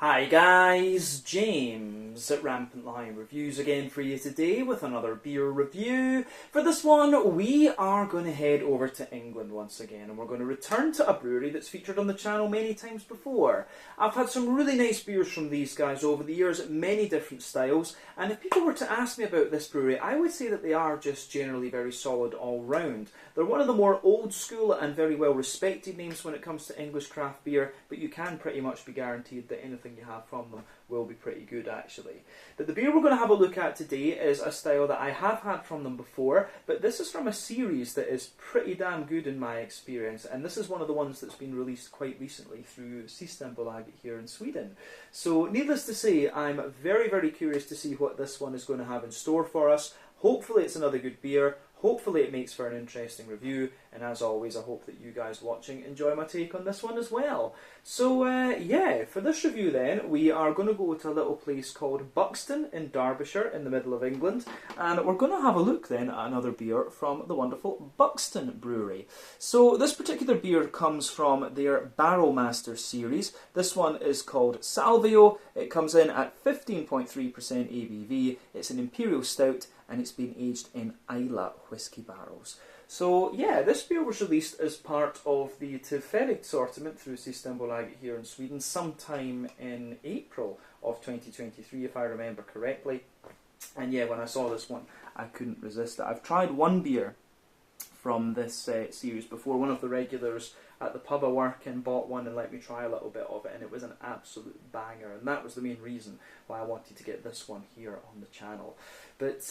Hi guys, James at Rampant Lion Reviews again for you today with another beer review. For this one, we are going to head over to England once again, and we're going to return to a brewery that's featured on the channel many times before. I've had some really nice beers from these guys over the years, many different styles, and if people were to ask me about this brewery, I would say that they are just generally very solid all round. They're one of the more old school and very well respected names when it comes to English craft beer, but you can pretty much be guaranteed that anything you have from them will be pretty good actually. But the beer we're going to have a look at today is a style that I have had from them before, but this is from a series that is pretty damn good in my experience, and this is one of the ones that's been released quite recently through Systembolaget here in Sweden. So needless to say, I'm very curious to see what this one is going to have in store for us. Hopefully it's another good beer. Hopefully it makes for an interesting review, and as always I hope that you guys watching enjoy my take on this one as well. So yeah, for this review then, we are going to go to a little place called Buxton in Derbyshire in the middle of England, and we're going to have a look then at another beer from the wonderful Buxton Brewery. So this particular beer comes from their Barrel Master series. This one is called Salvio. It comes in at 15.3% ABV. It's an Imperial Stout, and it's been aged in Islay whisky barrels. So yeah, this beer was released as part of the Tillfälligt assortment through Systembolaget here in Sweden sometime in April of 2023 if I remember correctly. And yeah, when I saw this one I couldn't resist it. I've tried one beer from this series before. One of the regulars at the pub I work in bought one and let me try a little bit of it, and it was an absolute banger, and that was the main reason why I wanted to get this one here on the channel. But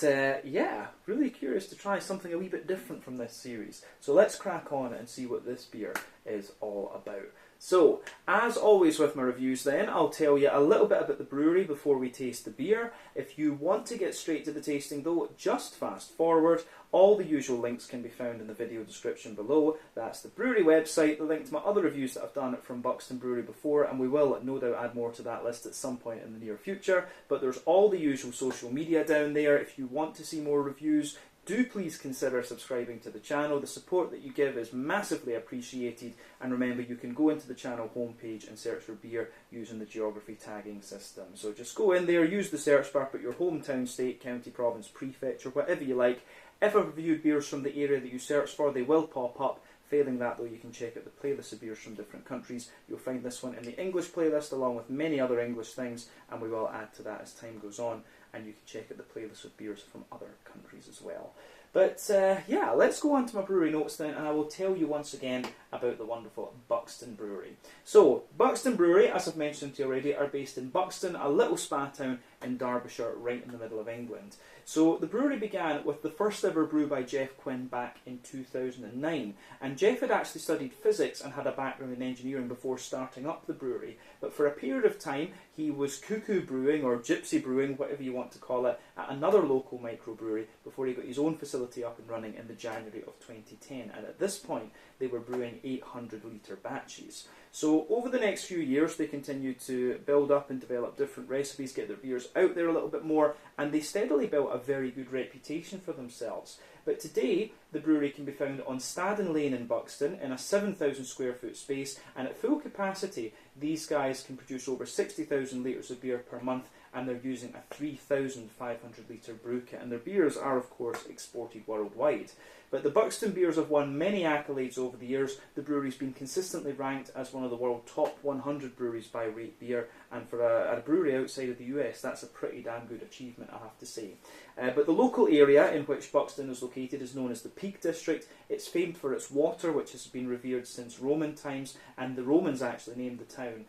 yeah, really curious to try something a wee bit different from this series. So let's crack on and see what this beer is all about. So, as always with my reviews then, I'll tell you a little bit about the brewery before we taste the beer. If you want to get straight to the tasting though, just fast forward. All the usual links can be found in the video description below. That's the brewery website, the link to my other reviews that I've done from Buxton Brewery before, and we will no doubt add more to that list at some point in the near future. But there's all the usual social media down there. If you want to see more reviews, do please consider subscribing to the channel. The support that you give is massively appreciated, and remember you can go into the channel homepage and search for beer using the geography tagging system. So just go in there, use the search bar, put your hometown, state, county, province, prefecture, whatever you like. If I've reviewed beers from the area that you search for, they will pop up. Failing that though, you can check out the playlist of beers from different countries. You'll find this one in the English playlist along with many other English things, and we will add to that as time goes on, and you can check out the playlist of beers from other countries as well. But yeah, let's go on to my brewery notes then, and I will tell you once again about the wonderful Buxton Brewery. So, Buxton Brewery, as I've mentioned to you already, are based in Buxton, a little spa town in Derbyshire, right in the middle of England. So, the brewery began with the first ever brew by Jeff Quinn back in 2009. And Jeff had actually studied physics and had a background in engineering before starting up the brewery. But for a period of time, he was cuckoo brewing, or gypsy brewing, whatever you want to call it, at another local microbrewery before he got his own facility up and running in the January of 2010. And at this point, they were brewing 800 litre batches. So over the next few years, they continued to build up and develop different recipes, get their beers out there a little bit more, and they steadily built a very good reputation for themselves. But today, the brewery can be found on Staden Lane in Buxton in a 7,000 square foot space, and at full capacity, these guys can produce over 60,000 litres of beer per month, and they're using a 3,500 litre brew kit, and their beers are of course exported worldwide. But the Buxton beers have won many accolades over the years. The brewery's been consistently ranked as one of the world top 100 breweries by rate beer, and for a brewery outside of the US, that's a pretty damn good achievement, I have to say. But the local area in which Buxton is located is known as the Peak District. It's famed for its water, which has been revered since Roman times, and the Romans actually named the town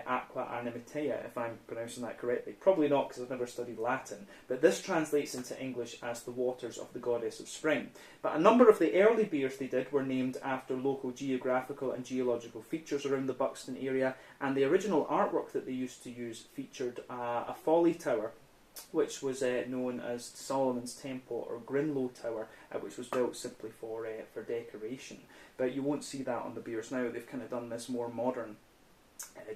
Aqua Animatea, if I'm pronouncing that correctly. Probably not, because I've never studied Latin, but this translates into English as the waters of the goddess of spring. But a number of the early beers they did were named after local geographical and geological features around the Buxton area, and the original artwork that they used to use featured a folly tower, which was known as Solomon's Temple, or Grinlow Tower, which was built simply for decoration. But you won't see that on the beers now. They've kind of done this more modern,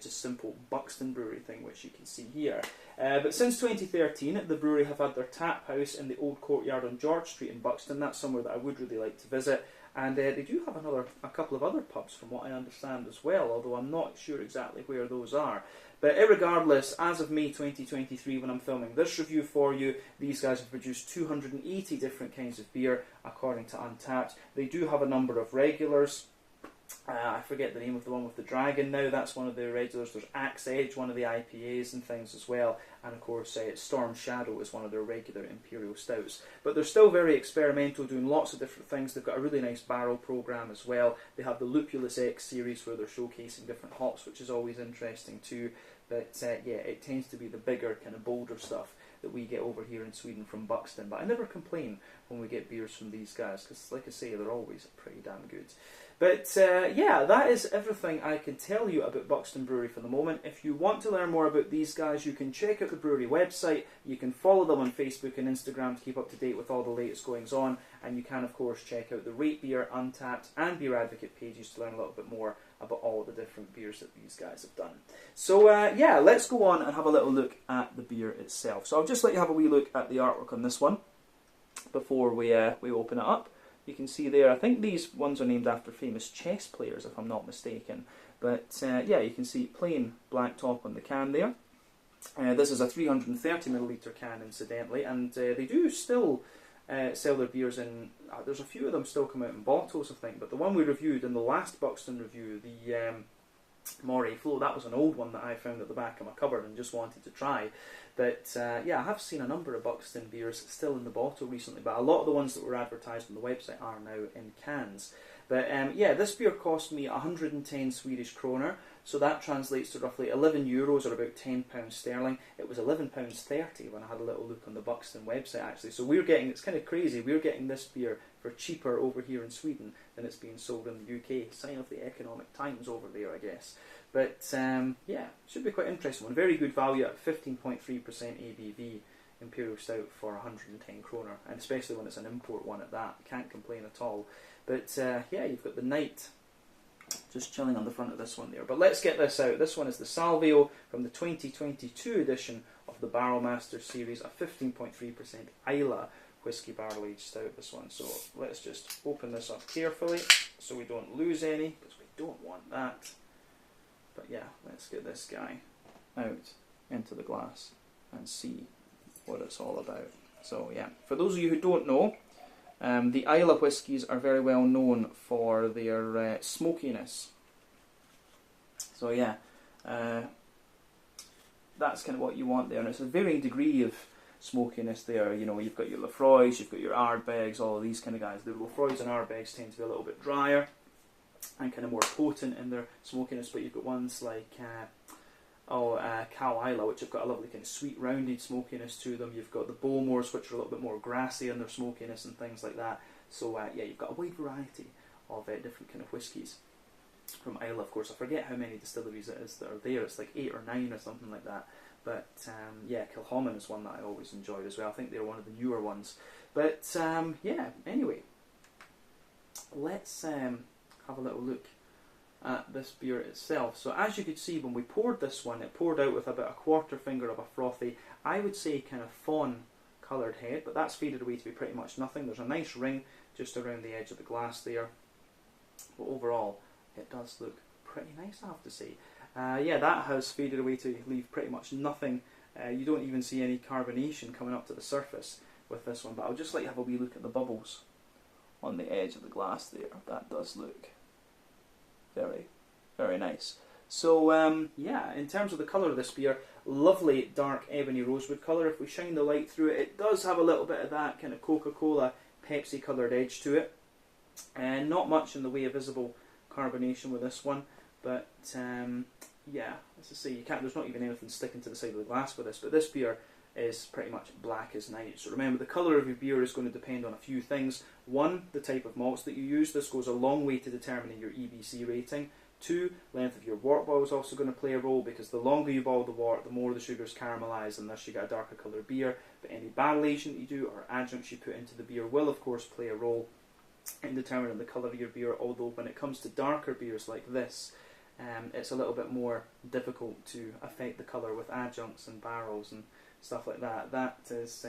just simple Buxton Brewery thing, which you can see here. But since 2013, the brewery have had their tap house in the old courtyard on George Street in Buxton. That's somewhere that I would really like to visit. And they do have a couple of other pubs from what I understand as well, although I'm not sure exactly where those are. But irregardless, as of May 2023, when I'm filming this review for you, these guys have produced 280 different kinds of beer, according to Untappd. They do have a number of regulars. I forget the name of the one with the dragon now, that's one of the regulars. There's Axe Edge, one of the IPAs and things as well. And of course, Storm Shadow is one of their regular Imperial Stouts. But they're still very experimental, doing lots of different things. They've got a really nice barrel program as well. They have the Lupulus X series where they're showcasing different hops, which is always interesting too. But yeah, it tends to be the bigger, kind of bolder stuff that we get over here in Sweden from Buxton. But I never complain when we get beers from these guys, because like I say, they're always pretty damn good. But yeah, that is everything I can tell you about Buxton Brewery for the moment. If you want to learn more about these guys, you can check out the brewery website. You can follow them on Facebook and Instagram to keep up to date with all the latest goings on. And you can, of course, check out the Rate Beer, Untappd and Beer Advocate pages to learn a little bit more about all the different beers that these guys have done. So yeah, let's go on and have a little look at the beer itself. So I'll just let you have a wee look at the artwork on this one before we open it up. You can see there, I think these ones are named after famous chess players, if I'm not mistaken. But yeah, you can see plain black top on the can there. This is a 330ml can, incidentally, and they do still sell their beers in... there's a few of them still come out in bottles, I think, but the one we reviewed in the last Buxton review, the Moray Flow, that was an old one that I found at the back of my cupboard and just wanted to try. But yeah, I have seen a number of Buxton beers still in the bottle recently, but a lot of the ones that were advertised on the website are now in cans. But yeah, this beer cost me 110 Swedish kroner, so that translates to roughly €11 or about £10 sterling. It was £11.30 when I had a little look on the Buxton website actually. So we're getting, it's kind of crazy, we're getting this beer for cheaper over here in Sweden than it's being sold in the UK. Sign of the economic times over there, I guess. But yeah, should be quite interesting one. Very good value at 15.3% ABV Imperial Stout for 110 kroner, and especially when it's an import one at that. Can't complain at all. But yeah, you've got the Knight just chilling on the front of this one there. But let's get this out. This one is the Salvio from the 2022 edition of the Barrel Master series, a 15.3% Islay whiskey barrel aged stout, this one. So let's just open this up carefully so we don't lose any, because we don't want that. But yeah, let's get this guy out into the glass and see what it's all about. So yeah, for those of you who don't know, the Islay whiskies are very well known for their smokiness. So yeah, that's kind of what you want there, and it's a varying degree of smokiness there. You know, you've got your Lafroys, you've got your Ardbegs, all of these kind of guys. The Lafroys and Ardbegs tend to be a little bit drier and kind of more potent in their smokiness, but you've got ones like Cow Islay, which have got a lovely kind of sweet rounded smokiness to them. You've got the Bowmores, which are a little bit more grassy in their smokiness and things like that. So yeah, you've got a wide variety of different kind of whiskies from Islay. Of course, I forget how many distilleries it is that are there. It's like 8 or 9 or something like that. But yeah, Kilchoman is one that I always enjoyed as well. I think they're one of the newer ones. But yeah, anyway, let's have a little look at this beer itself. So as you could see, when we poured this one, it poured out with about a quarter finger of a frothy, I would say kind of fawn coloured head, but that's faded away to be pretty much nothing. There's a nice ring just around the edge of the glass there, but overall it does look pretty nice, I have to say. Yeah, that has faded away to leave pretty much nothing. You don't even see any carbonation coming up to the surface with this one, but I'll just let you have a wee look at the bubbles on the edge of the glass there. That does look very, very nice. So yeah, in terms of the colour of this beer, lovely dark ebony rosewood colour. If we shine the light through it, it does have a little bit of that kind of Coca-Cola, Pepsi coloured edge to it. And not much in the way of visible carbonation with this one, but yeah, as I say, you can't, there's not even anything sticking to the side of the glass with this, but this beer is pretty much black as night. So remember, the colour of your beer is going to depend on a few things. One, the type of malts that you use. This goes a long way to determining your EBC rating. Two, length of your wort boil is also going to play a role, because the longer you boil the wort, the more the sugars caramelise, and thus you get a darker coloured beer. But any barrel aging that you do or adjuncts you put into the beer will of course play a role in determining the colour of your beer, although when it comes to darker beers like this, it's a little bit more difficult to affect the colour with adjuncts and barrels and stuff like that. That's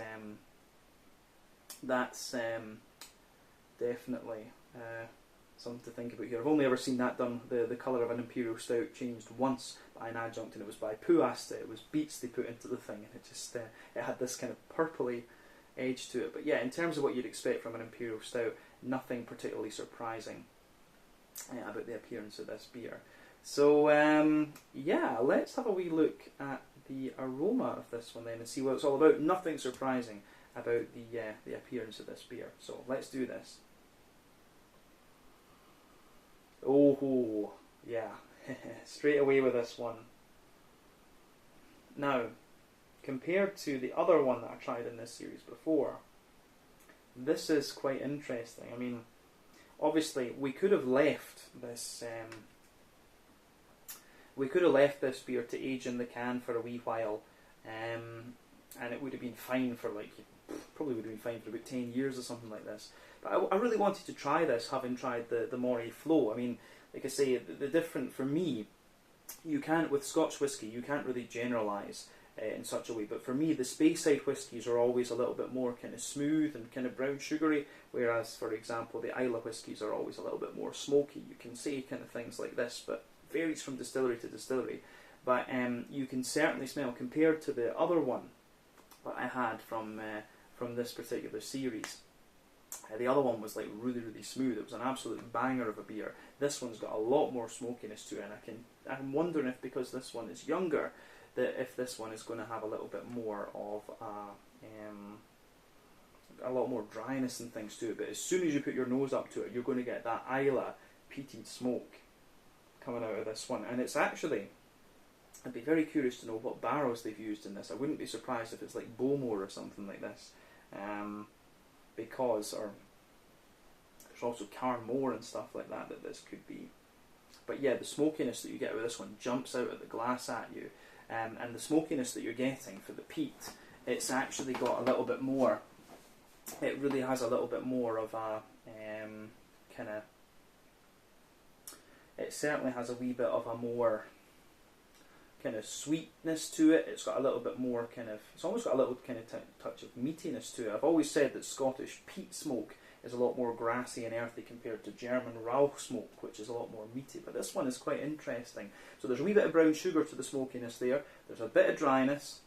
definitely Something to think about here. I've only ever seen that done, the colour of an Imperial Stout changed once by an adjunct, and it was by Puasta. It was beets they put into the thing, and it just it had this kind of purpley edge to it. But yeah, in terms of what you'd expect from an Imperial Stout, nothing particularly surprising about the appearance of this beer. So yeah, let's have a wee look at the aroma of this one then and see what it's all about. Nothing surprising about the appearance of this beer. So let's do this. Oh, yeah, straight away with this one. Now, compared to the other one that I tried in this series before, this is quite interesting. I mean, obviously, we could have left this beer to age in the can for a wee while, and it would have been fine for probably would have been fine for about 10 years or something like this. But I really wanted to try this, having tried the Moray Flow. I mean, like I say, the different for me, you can't, with Scotch whisky, you can't really generalise in such a way. But for me, the Speyside whiskies are always a little bit more kind of smooth and kind of brown sugary, whereas, for example, the Islay whiskies are always a little bit more smoky. You can say kind of things like this, but varies from distillery to distillery. But you can certainly smell, compared to the other one that I had from this particular series. The other one was like really, really smooth. It was an absolute banger of a beer. This one's got a lot more smokiness to it, and I'm wondering if, because this one is younger, that if this one is going to have a little bit more of a lot more dryness and things to it. But as soon as you put your nose up to it, you're going to get that Islay peated smoke coming out of this one. And it's actually, I'd be very curious to know what barrels they've used in this. I wouldn't be surprised if it's like Bowmore or something like this. Because, or there's also Carnmore and stuff like that this could be. But yeah, the smokiness that you get with this one jumps out of the glass at you, and the smokiness that you're getting for the peat, it's actually got a little bit more. It really has a little bit more of a kind of. It certainly has a wee bit of a more kind of sweetness to it. It's got a little bit more kind of, it's almost got a little kind of touch of meatiness to it. I've always said that Scottish peat smoke is a lot more grassy and earthy compared to German Rauch smoke, which is a lot more meaty. But this one is quite interesting. So there's a wee bit of brown sugar to the smokiness there. There's a bit of dryness,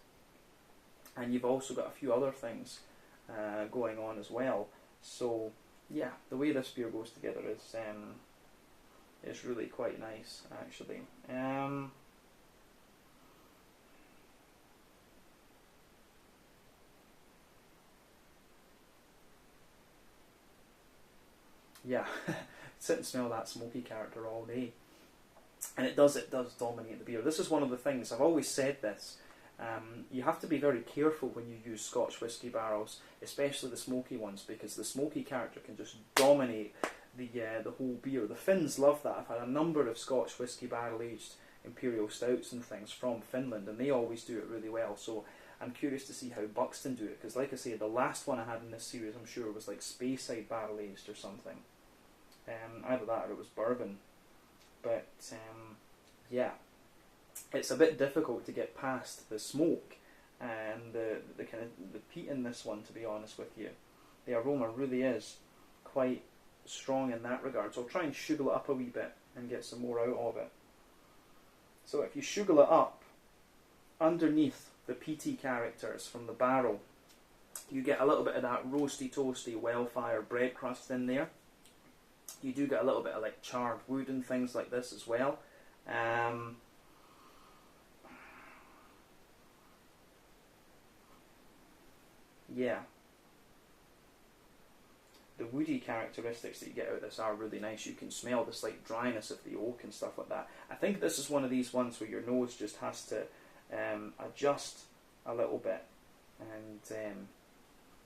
and you've also got a few other things going on as well. So yeah, the way this beer goes together is really quite nice, actually. Yeah, sit and smell that smoky character all day, and it does dominate the beer. This is one of the things, I've always said this, you have to be very careful when you use Scotch whisky barrels, especially the smoky ones, because the smoky character can just dominate the whole beer. The Finns love that. I've had a number of Scotch whisky barrel aged Imperial Stouts and things from Finland, and they always do it really well. So I'm curious to see how Buxton do it, because like I say, the last one I had in this series, I'm sure, was like Speyside barrel aged or something. Either that or it was bourbon. But yeah, it's a bit difficult to get past the smoke and the kind of the peat in this one, to be honest with you. The aroma really is quite strong in that regard. So I'll try and sugar it up a wee bit and get some more out of it. So if you sugar it up, underneath the peaty characters from the barrel, you get a little bit of that roasty, toasty, well-fire bread crust in there. You do get a little bit of like charred wood and things like this as well. Yeah. The woody characteristics that you get out of this are really nice. You can smell the slight dryness of the oak and stuff like that. I think this is one of these ones where your nose just has to adjust a little bit and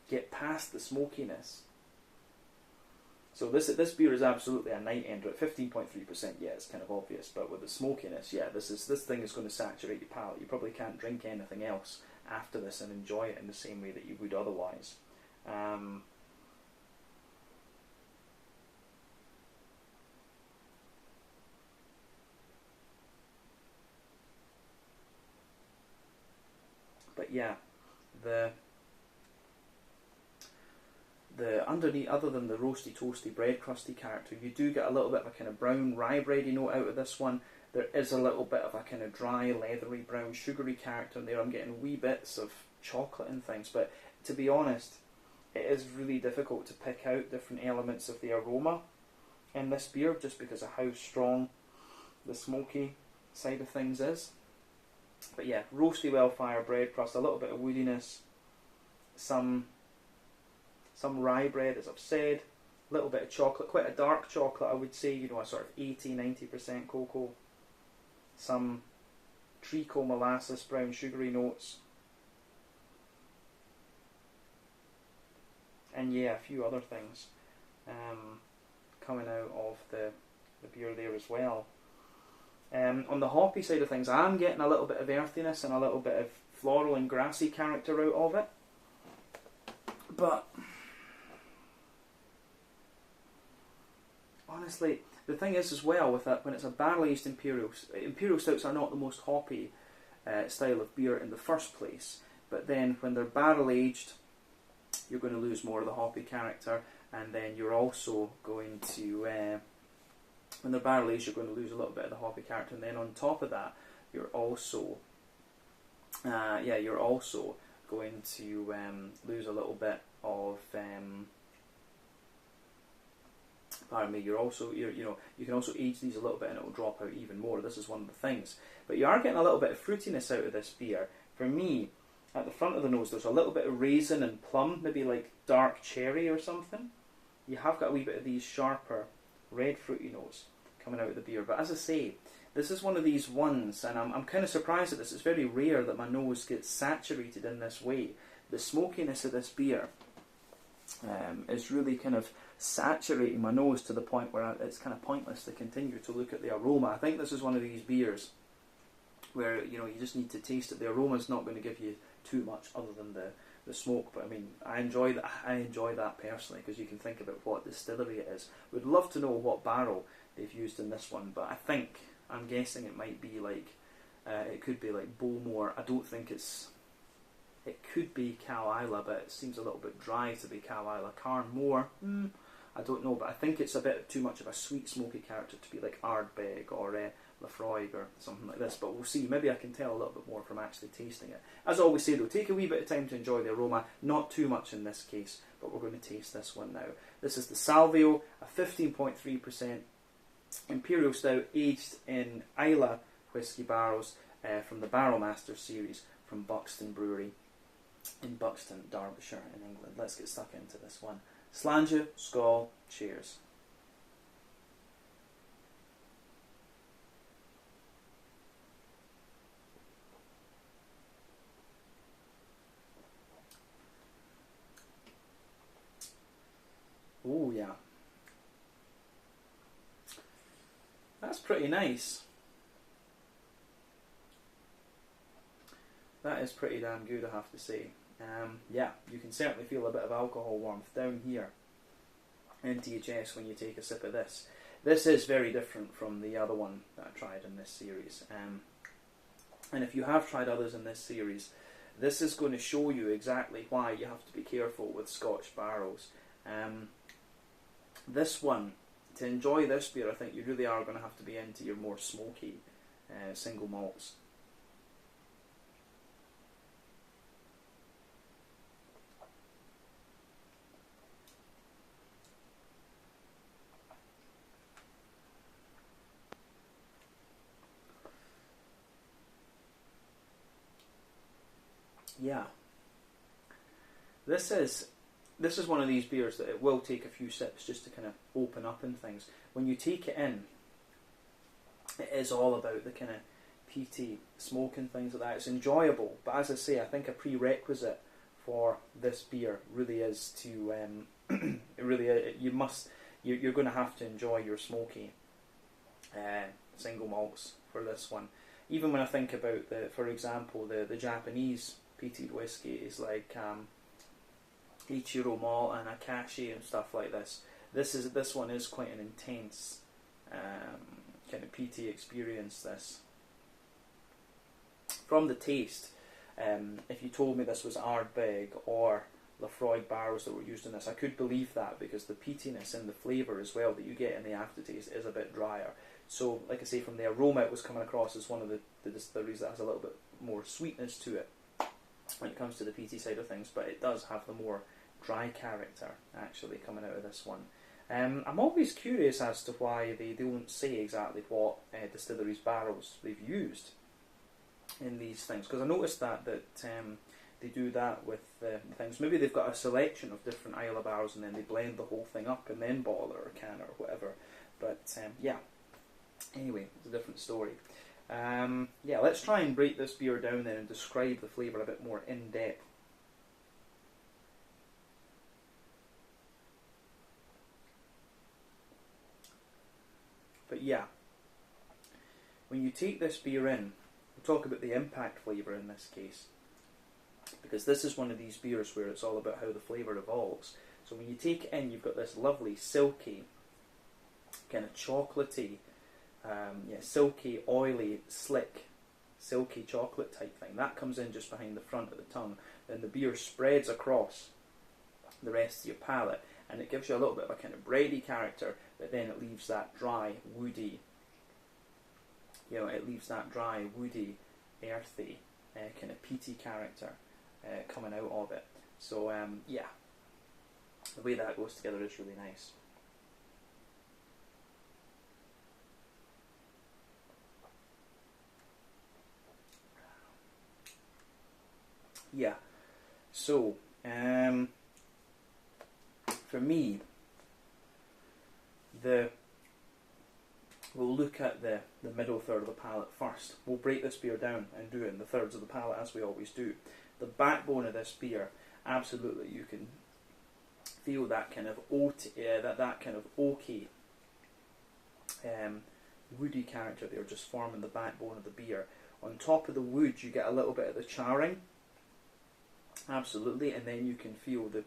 get past the smokiness. So this beer is absolutely a night ender at 15.3%. Yeah, it's kind of obvious, but with the smokiness, yeah, this thing is going to saturate your palate. You probably can't drink anything else after this and enjoy it in the same way that you would otherwise. But yeah, the underneath, other than the roasty, toasty, bread crusty character, you do get a little bit of a kind of brown rye bready note out of this one. There is a little bit of a kind of dry, leathery, brown, sugary character in there. I'm getting wee bits of chocolate and things, but to be honest, it is really difficult to pick out different elements of the aroma in this beer just because of how strong the smoky side of things is. But yeah, roasty, well-fired bread crust, a little bit of woodiness, some rye bread, as I've said, a little bit of chocolate, quite a dark chocolate, I would say, you know, a sort of 80-90% cocoa, some treacle, molasses, brown sugary notes, and yeah, a few other things coming out of the beer there as well. On the hoppy side of things, I'm getting a little bit of earthiness and a little bit of floral and grassy character out of it. But honestly, the thing is as well with it, when it's a barrel-aged Imperial Stouts are not the most hoppy style of beer in the first place. But then when they're barrel-aged, you're going to lose more of the hoppy character, and then you're also going to, when they're barrel-aged, you're going to lose a little bit of the hoppy character, and then on top of that, you're also going to lose a little bit of, pardon me, you can also age these a little bit and it will drop out even more. This is one of the things. But you are getting a little bit of fruitiness out of this beer. For me, at the front of the nose, there's a little bit of raisin and plum, maybe like dark cherry or something. You have got a wee bit of these sharper red fruity notes coming out of the beer. But as I say, this is one of these ones, and I'm kind of surprised at this. It's very rare that my nose gets saturated in this way. The smokiness of this beer is really kind of saturating my nose to the point where it's kind of pointless to continue to look at the aroma. I think this is one of these beers where, you know, you just need to taste it. The aroma's not going to give you too much other than the smoke, but I mean, I enjoy that personally, because you can think about what distillery it is. Would love to know what barrel they've used in this one, but I'm guessing it might be like it could be like Bowmore. I don't think it could be Cal Isla, but it seems a little bit dry to be Cal Isla. Carnmore, I don't know, but I think it's a bit too much of a sweet smoky character to be like Ardbeg or Lafroig or something like this, but we'll see. Maybe I can tell a little bit more from actually tasting it. As I always say though, take a wee bit of time to enjoy the aroma, not too much in this case, but we're going to taste this one now. This is the Salvio, a 15.3% Imperial Stout aged in Islay whisky barrels from the Barrelmaster series from Buxton Brewery in Buxton, Derbyshire in England. Let's get stuck into this one. Slàinte, skål, cheers. Oh yeah. That's pretty nice. That is pretty damn good, I have to say. Yeah, you can certainly feel a bit of alcohol warmth down here into your chest when you take a sip of this. This is very different from the other one that I tried in this series. And if you have tried others in this series, this is going to show you exactly why you have to be careful with Scotch barrels. This one, to enjoy this beer, I think you really are going to have to be into your more smoky single malts. Yeah, this is one of these beers that it will take a few sips just to kind of open up and things. When you take it in, it is all about the kind of peaty smoke and things like that. It's enjoyable, but as I say, I think a prerequisite for this beer really is to you're going to have to enjoy your smoky single malts for this one. Even when I think about for example, the Japanese peated whiskies like Ichiro malt and Akashi and stuff like this. This one is quite an intense kind of peaty experience. This, from the taste, if you told me this was Ardbeg or Lafroig barrels that were used in this. I could believe that because the peatiness and the flavour as well that you get in the aftertaste is a bit drier. So, like I say, from the aroma it was coming across as one of the distilleries that has a little bit more sweetness to it when it comes to the peaty side of things, but it does have the more dry character actually coming out of this one. I'm always curious as to why they don't say exactly what distilleries' barrels they've used in these things, because I noticed that they do that with things. Maybe they've got a selection of different Islay barrels and then they blend the whole thing up and then bottle it or can it or whatever. But yeah, anyway, it's a different story. Yeah, let's try and break this beer down then and describe the flavour a bit more in depth. But yeah, when you take this beer in, we'll talk about the impact flavour in this case, because this is one of these beers where it's all about how the flavour evolves. So when you take it in, you've got this lovely silky, kind of chocolatey, silky, oily, slick, silky chocolate type thing. That comes in just behind the front of the tongue. Then the beer spreads across the rest of your palate, and it gives you a little bit of a kind of bready character, but then it leaves that dry, woody, earthy, kind of peaty character coming out of it. So yeah, the way that goes together is really nice. Yeah, so for me, we'll look at the middle third of the palate first. We'll break this beer down and do it in the thirds of the palate as we always do. The backbone of this beer, absolutely, you can feel that kind of that kind of oaky, woody character there, just forming the backbone of the beer. On top of the wood, you get a little bit of the charring, absolutely, and then you can feel the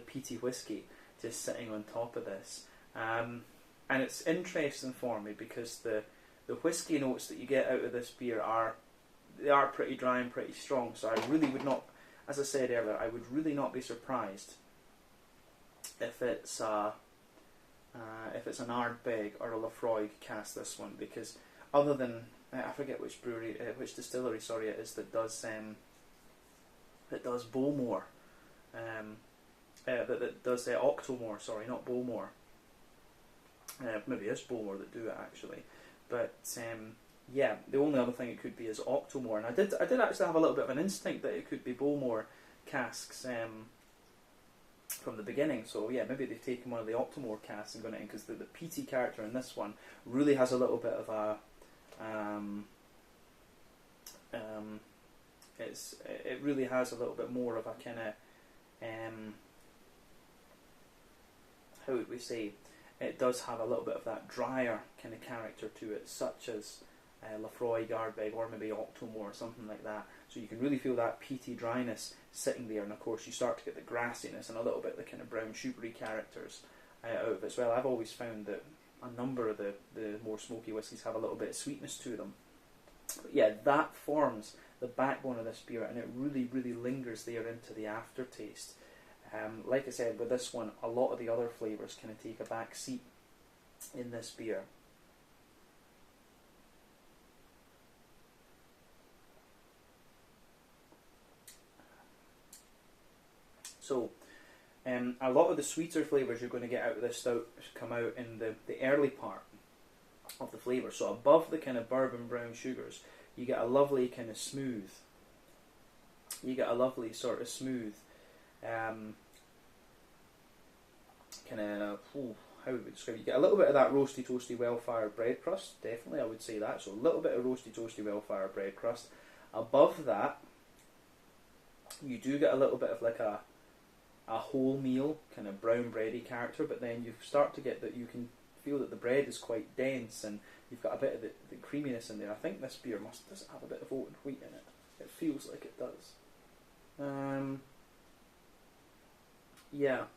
peaty whiskey just sitting on top of this. And it's interesting for me because the whiskey notes that you get out of this beer are pretty dry and pretty strong. So I really would not, as I said earlier, I would really not be surprised if it's an Ardbeg or a Lafroig cask, this one, because other than I forget which distillery it is that does Bowmore, that does Octomore. Sorry, not Bowmore. Maybe it's Bowmore that do it actually, but yeah, the only other thing it could be is Octomore, and I did actually have a little bit of an instinct that it could be Bowmore casks from the beginning. So yeah, maybe they've taken one of the Octomore casks and gone it in, because the peaty character in this one really has a little bit of a it really has a little bit more of a kind of how would we say, it does have a little bit of that drier kind of character to it, such as Lafroig, Ardbeg, or maybe Octomore or something like that. So you can really feel that peaty dryness sitting there, and of course you start to get the grassiness and a little bit of the kind of brown sugary characters out of it as well. I've always found that a number of the more smoky whiskies have a little bit of sweetness to them. But yeah, that forms the backbone of this beer, and it really, really lingers there into the aftertaste. Like I said, with this one, a lot of the other flavours kind of take a back seat in this beer. So, a lot of the sweeter flavours you're going to get out of this stout come out in the early part of the flavour. So above the kind of bourbon brown sugars, you get a lovely kind of smooth, kind of, how would we describe it? You get a little bit of that roasty, toasty, well-fired bread crust, definitely, I would say that. So a little bit of roasty, toasty, well-fired bread crust. Above that, you do get a little bit of like a wholemeal, kind of brown bready character, but then you start to get that you can feel that the bread is quite dense, and you've got a bit of the creaminess in there. I think this beer does have a bit of oat and wheat in it. It feels like it does. Yeah.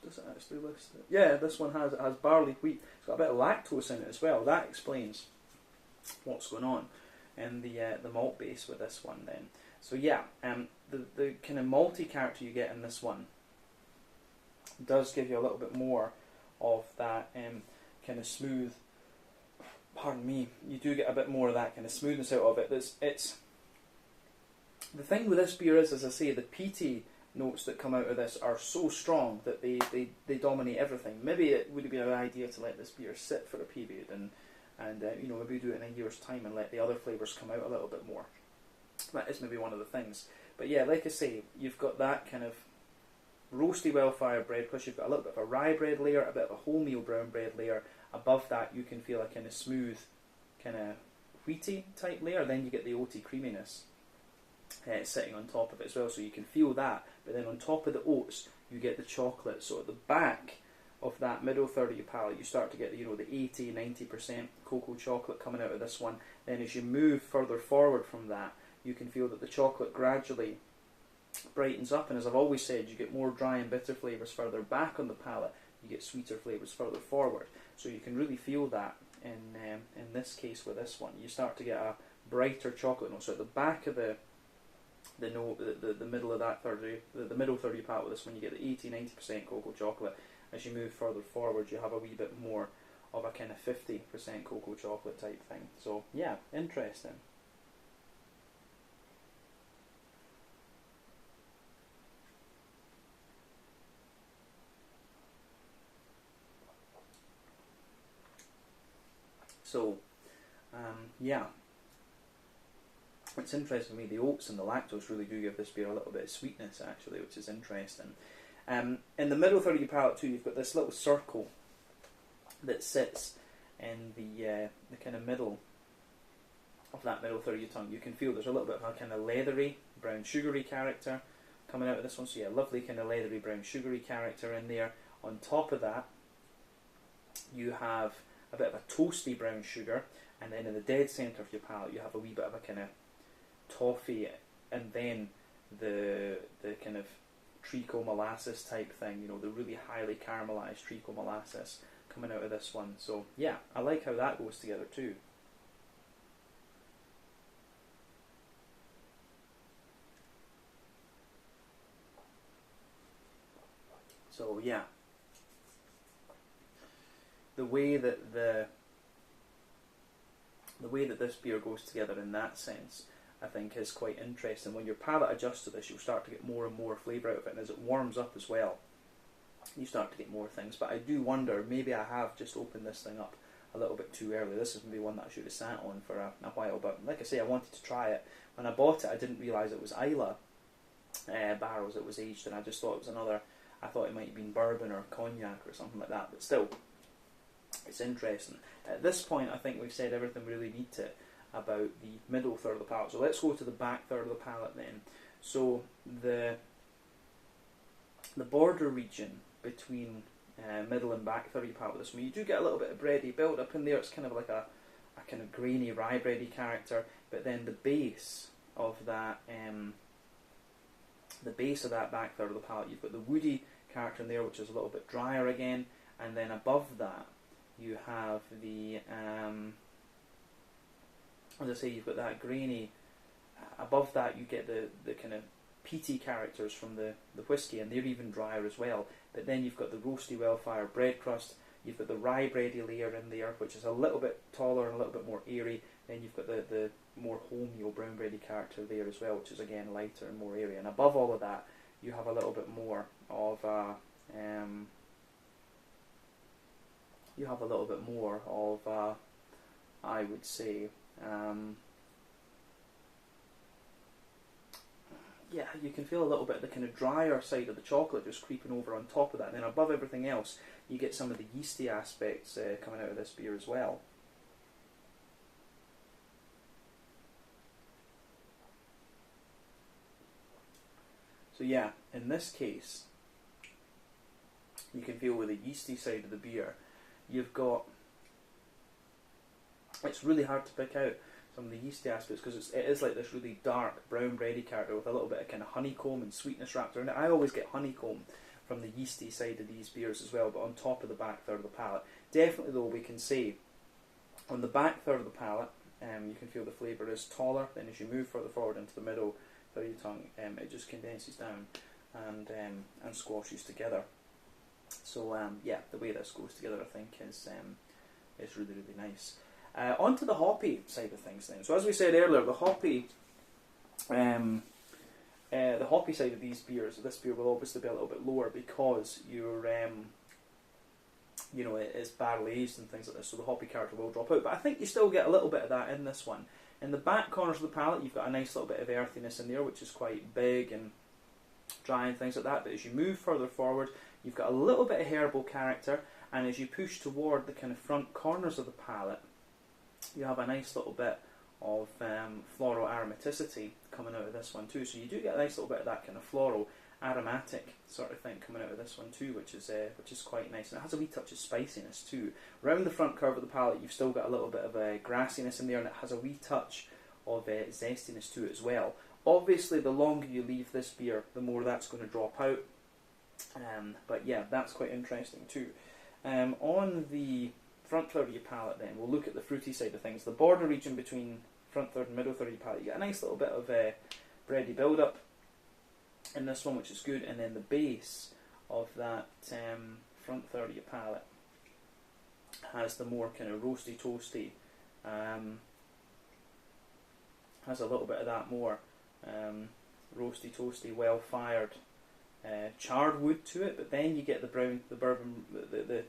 Does it actually list it? Yeah, this one has barley wheat. It's got a bit of lactose in it as well. That explains what's going on in the malt base with this one then. So yeah, the kind of malty character you get in this one does give you a little bit more of that kind of smooth. Pardon me. You do get a bit more of that kind of smoothness out of it. It's the thing with this beer is, as I say, the peaty notes that come out of this are so strong that they dominate everything. Maybe it would be an idea to let this beer sit for a period and you know, maybe do it in a year's time and let the other flavours come out a little bit more. That is maybe one of the things. But yeah, like I say, you've got that kind of roasty well-fired bread crust. You've got a little bit of a rye bread layer, a bit of a wholemeal brown bread layer. Above that, you can feel a kind of smooth, kind of wheaty type layer. Then you get the oaty creaminess sitting on top of it as well, so you can feel that. But then on top of the oats, you get the chocolate. So at the back of that middle third of your palate, you start to get the 80-90% cocoa chocolate coming out of this one. Then as you move further forward from that, you can feel that the chocolate gradually brightens up, and as I've always said, you get more dry and bitter flavours further back on the palate. You get sweeter flavours further forward. So you can really feel that in this case with this one. You start to get a brighter chocolate note. So at the back of the middle of that the middle third of your palate with this one, you get the 80-90% cocoa chocolate. As you move further forward, you have a wee bit more of a kind of 50% cocoa chocolate type thing. So yeah, interesting. So yeah, it's interesting to me. The oats and the lactose really do give this beer a little bit of sweetness, actually, which is interesting. In the middle third of your palate too, you've got this little circle that sits in the kind of middle of that middle third of your tongue. You can feel there's a little bit of a kind of leathery, brown sugary character coming out of this one. So yeah, lovely kind of leathery, brown sugary character in there. On top of that, you have a bit of a toasty brown sugar, and then in the dead centre of your palate, you have a wee bit of a kind of toffee, and then the kind of treacle molasses type thing, the really highly caramelised treacle molasses coming out of this one. So yeah, I like how that goes together too. So yeah, the way that this beer goes together in that sense, I think, is quite interesting. When your palate adjusts to this, you'll start to get more and more flavour out of it, and as it warms up as well, you start to get more things. But I do wonder, maybe I have just opened this thing up a little bit too early. This is maybe one that I should have sat on for a while, but like I say, I wanted to try it. When I bought it, I didn't realise it was Islay barrels it was aged in. I just thought it was another, I thought it might have been bourbon or cognac or something like that, but still, it's interesting. At this point, I think we've said everything we really need to about the middle third of the palate. So let's go to the back third of the palate then. So the border region between middle and back third of your palate with this one, you do get a little bit of bready build up in there. It's kind of like a kind of grainy rye bready character, but then the base of that back third of the palate, you've got the woody character in there, which is a little bit drier again, and then above that you have the as I say, you've got that grainy. Above that, you get the kind of peaty characters from the whiskey, and they're even drier as well. But then you've got the roasty, well-fired bread crust. You've got the rye bready layer in there, which is a little bit taller and a little bit more airy. Then you've got the more wholemeal brown bready character there as well, which is again lighter and more airy. And above all of that, you have a little bit more of I would say. Yeah, you can feel a little bit of the kind of drier side of the chocolate just creeping over on top of that. And then above everything else, you get some of the yeasty aspects coming out of this beer as well. So yeah, in this case, you can feel with the yeasty side of the beer, you've got, it's really hard to pick out some of the yeasty aspects because it is like this really dark brown bready character with a little bit of kind of honeycomb and sweetness wrapped around it. I always get honeycomb from the yeasty side of these beers as well, but on top of the back third of the palate. Definitely though, we can say on the back third of the palate, you can feel the flavour is taller. Then as you move further forward into the middle, tongue, it just condenses down and squashes together. So yeah, the way this goes together, I think, is really, really nice. On to the hoppy side of things then. So as we said earlier, the hoppy side of these beers, this beer will obviously be a little bit lower because you're, you know, it's barrel aged and things like this, so the hoppy character will drop out. But I think you still get a little bit of that in this one. In the back corners of the palate, you've got a nice little bit of earthiness in there, which is quite big and dry and things like that. But as you move further forward, you've got a little bit of herbal character, and as you push toward the kind of front corners of the palate, you have a nice little bit of floral aromaticity coming out of this one too. So you do get a nice little bit of that kind of floral aromatic sort of thing coming out of this one too, which is quite nice. And it has a wee touch of spiciness too. Around the front curve of the palate, you've still got a little bit of grassiness in there, and it has a wee touch of zestiness to it as well. Obviously, the longer you leave this beer, the more that's going to drop out. But yeah, that's quite interesting too. On the front third of your palate then, we'll look at the fruity side of things. The border region between front third and middle third of your palate, you get a nice little bit of bready build-up in this one, which is good. And then the base of that front third of your palate has the more kind of roasty, toasty, has a little bit of that more roasty, toasty, well-fired charred wood to it. But then you get the bourbon,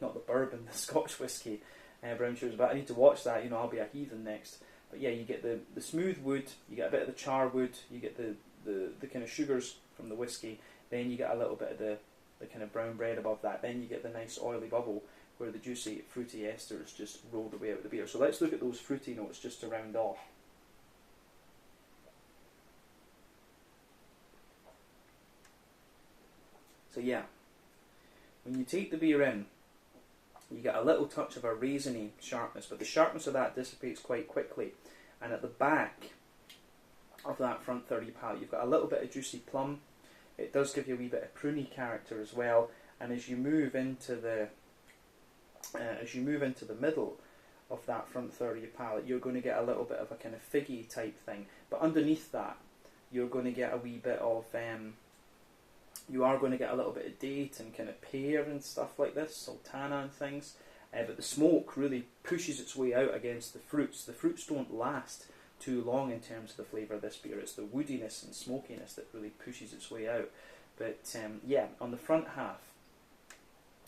not the bourbon, the Scotch whisky brown sugars. But I need to watch that, you know, I'll be a heathen next. But yeah, you get the smooth wood, you get a bit of the char wood, you get the kind of sugars from the whisky, then you get a little bit of the kind of brown bread above that, then you get the nice oily bubble where the juicy fruity esters just rolled away out of the beer. So let's look at those fruity notes just to round off. So yeah, when you take the beer in, you get a little touch of a raisiny sharpness, but the sharpness of that dissipates quite quickly. And at the back of that front third of your palate, you've got a little bit of juicy plum. It does give you a wee bit of pruny character as well. And as you move into the middle of that front third of your palate, you're going to get a little bit of a kind of figgy type thing. But underneath that, you're going to get a wee bit of you are going to get a little bit of date and kind of pear and stuff like this, sultana and things. But the smoke really pushes its way out against the fruits. The fruits don't last too long in terms of the flavour of this beer. It's the woodiness and smokiness that really pushes its way out. But yeah, on the front half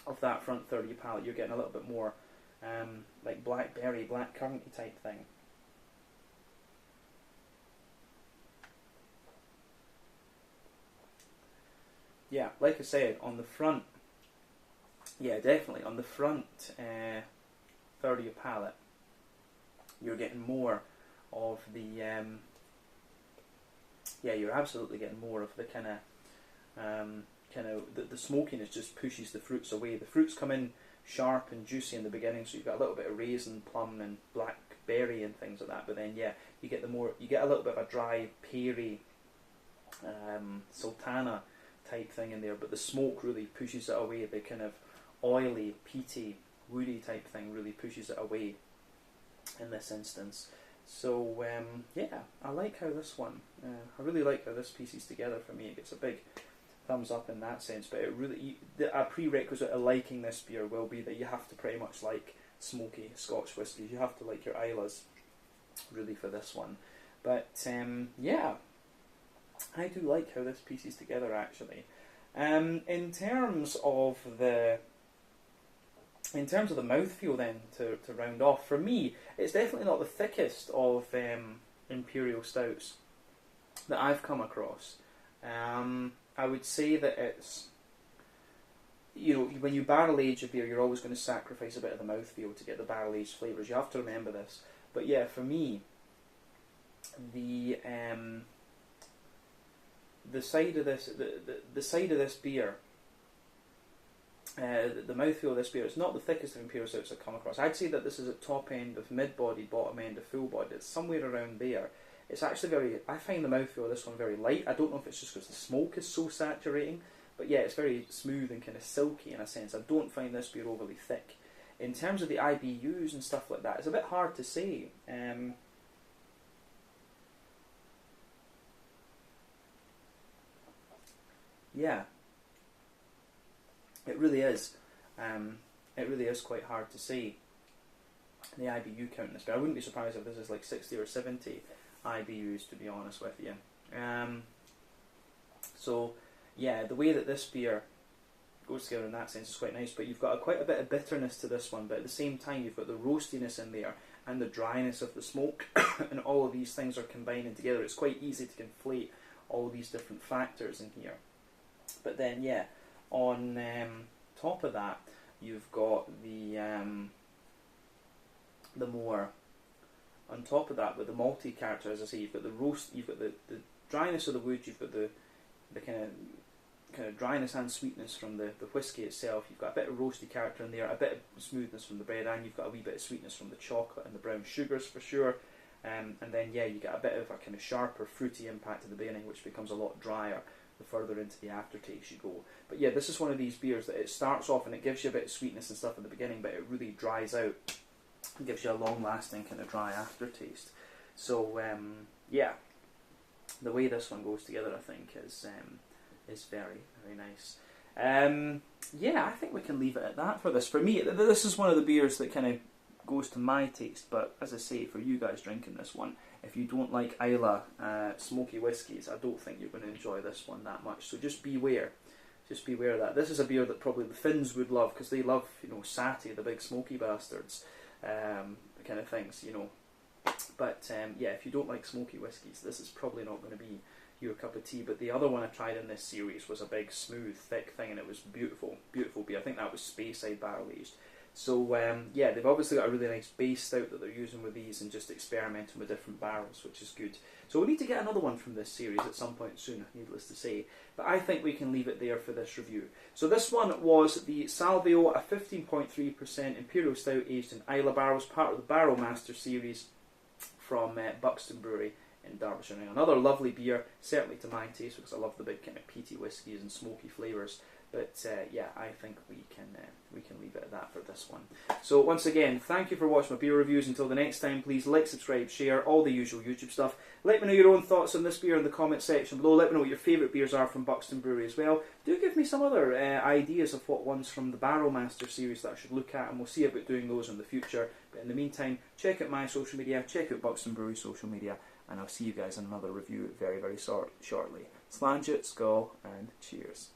of that front third of your palate, you're getting a little bit more like blackberry, blackcurranty type thing. Yeah, like I said, on the front, yeah, definitely, on the front third of your palate, you're getting more of the, yeah, you're absolutely getting more of the kind of, the smokiness just pushes the fruits away. The fruits come in sharp and juicy in the beginning, so you've got a little bit of raisin, plum, and blackberry and things like that. But then, yeah, you get a little bit of a dry, peary, sultana type thing in there, but the smoke really pushes it away. The kind of oily, peaty, woody type thing really pushes it away in this instance. So yeah, I like how this one, I really like how this pieces together for me. It gets a big thumbs up in that sense, but it really, a prerequisite of liking this beer will be that you have to pretty much like smoky Scotch whiskies. You have to like your Islas really for this one. But yeah, I do like how this pieces together actually. In terms of the mouthfeel then, to round off, for me, it's definitely not the thickest of Imperial Stouts that I've come across. I would say that it's, you know, when you barrel age a beer, you're always going to sacrifice a bit of the mouthfeel to get the barrel aged flavours. You have to remember this. But yeah, for me, the side of this, the side of this beer, the mouthfeel of this beer is not the thickest of Imperial Stouts I've come across. I'd say that this is at top end of mid-bodied, bottom end of full-bodied. It's somewhere around there. It's actually very, I find the mouthfeel of this one very light. I don't know if it's just because the smoke is so saturating, but yeah, it's very smooth and kind of silky in a sense. I don't find this beer overly thick. In terms of the IBUs and stuff like that, it's a bit hard to say. yeah, it really is. It really is quite hard to say the IBU count in this beer. I wouldn't be surprised if this is like 60 or 70 IBUs, to be honest with you. So yeah, the way that this beer goes together in that sense is quite nice, but you've got quite a bit of bitterness to this one, but at the same time you've got the roastiness in there and the dryness of the smoke and all of these things are combining together. It's quite easy to conflate all of these different factors in here. But then yeah, on top of that you've got the more on top of that with the malty character, as I say, you've got the roast, you've got the dryness of the wood, you've got the kind of dryness and sweetness from the whiskey itself. You've got a bit of roasty character in there, a bit of smoothness from the bread, and you've got a wee bit of sweetness from the chocolate and the brown sugars for sure. And then yeah, you get a bit of a kind of sharper, fruity impact at the beginning, which becomes a lot drier the further into the aftertaste you go. But yeah, this is one of these beers that it starts off and it gives you a bit of sweetness and stuff at the beginning, but it really dries out and gives you a long-lasting kind of dry aftertaste. So yeah, the way this one goes together, I think, is very, very nice. Yeah, I think we can leave it at that for this. For me, this is one of the beers that kind of goes to my taste, but as I say, for you guys drinking this one, if you don't like Islay smoky whiskies, I don't think you're going to enjoy this one that much. So just beware. Just beware of that. This is a beer that probably the Finns would love, because they love, you know, Sati, the big smoky bastards, kind of things, you know. But yeah, if you don't like smoky whiskies, this is probably not going to be your cup of tea. But the other one I tried in this series was a big, smooth, thick thing, and it was beautiful, beautiful beer. I think that was Speyside barrel aged. So yeah, they've obviously got a really nice base stout that they're using with these and just experimenting with different barrels, which is good. So we need to get another one from this series at some point soon, needless to say. But I think we can leave it there for this review. So this one was the Salvio, a 15.3% Imperial Stout aged in Islay barrels, part of the Barrel Master series from Buxton Brewery in Derbyshire. Now, another lovely beer, certainly to my taste, because I love the big kind of peaty whiskies and smoky flavours. But yeah, I think we can leave it at that for this one. So once again, thank you for watching my beer reviews. Until the next time, please like, subscribe, share, all the usual YouTube stuff. Let me know your own thoughts on this beer in the comment section below. Let me know what your favourite beers are from Buxton Brewery as well. Do give me some other ideas of what ones from the Barrel Master series that I should look at, and we'll see about doing those in the future. But in the meantime, check out my social media, check out Buxton Brewery's social media, and I'll see you guys in another review very, very shortly. Slange it, skull, and cheers.